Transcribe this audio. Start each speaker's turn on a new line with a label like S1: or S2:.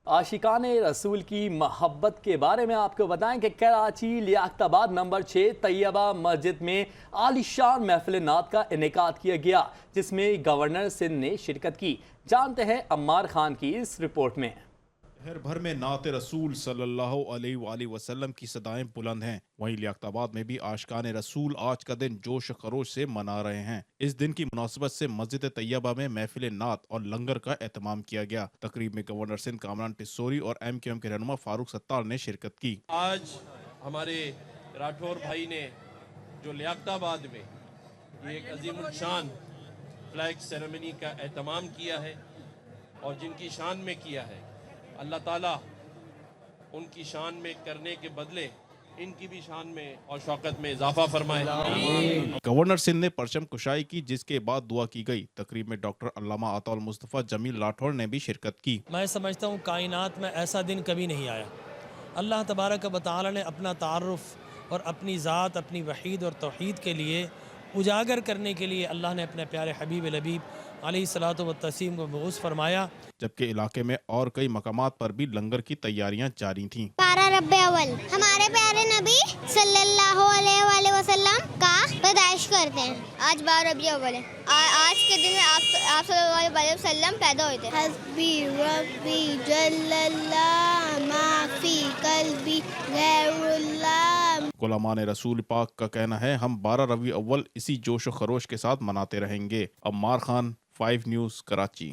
S1: आशिकाने रसूल की मोहब्बत के बारे में आपको बताएं कि कराची लियाकताबाद नंबर 6 तैयबा मस्जिद में आलिशान महफिल नात का इनेकाद किया गया, जिसमें गवर्नर सिंध ने शिरकत की। जानते हैं अम्मार खान की इस रिपोर्ट में।
S2: शहर भर में नात रसूल सल्लल्लाहु अलैहि वसल्लम की सदाएं बुलंद हैं। वहीं लियाकताबाद में भी आशिकाने रसूल आज का दिन जोश खरोश से मना रहे हैं। इस दिन की मुनासबत से मस्जिद तैयबा में महफिल नात और लंगर का एहतमाम किया गया। तकरीब में गवर्नर सिंध कामरान टिस्सोरी और MQM के रहनुमा फारूक सत्तार ने शिरकत की।
S3: आज हमारे राठौर भाई ने जो लियाकताबाद में ये एक अजीमुल शान फ्लैग सेरेमनी का एहतमाम किया है और जिनकी शान में किया है, अल्लाह ताला उनकी शान में करने के बदले इनकी भी शान में और शौकत में इजाफा फरमाए।
S2: गवर्नर सिंध ने परचम कुशाई की, जिसके बाद दुआ की गई। तकरीब में डॉक्टर अल्लामा अताउल मुस्तफ़ा जमील राठौर ने भी शिरकत की।
S4: मैं समझता हूँ कायनात में ऐसा दिन कभी नहीं आया। अल्लाह तबारक व तआला ने अपना तारुफ और अपनी ज़ात अपनी वहीद और तौहीद के लिए उजागर करने के लिए अल्लाह ने अपने प्यारे हबीब लबीब अलैहिस्सलातु व तस्लीम को मबऊस फरमाया।
S2: जबकि इलाके में और कई मकामात पर भी लंगर की तैयारियां जारी थीं।
S5: 12 रबी अव्वल हमारे प्यारे नबी सल्लल्लाहु अलैहि वसल्लम का पैदाइश करते हैं। आज 12 रबी अव्वल है। आज के दिन में आप सल्लल्लाहु अलैहि वसल्लम पैदा हुए थे। हस्बी रब्बी जल्लल्लाह मा फी कल्बी गैरुल्लाह।
S2: गुलामान रसूल पाक का कहना है, हम 12 रबी अव्वल इसी जोश व खरोश के साथ मनाते रहेंगे। अम्मार खान, 5 न्यूज़, कराची।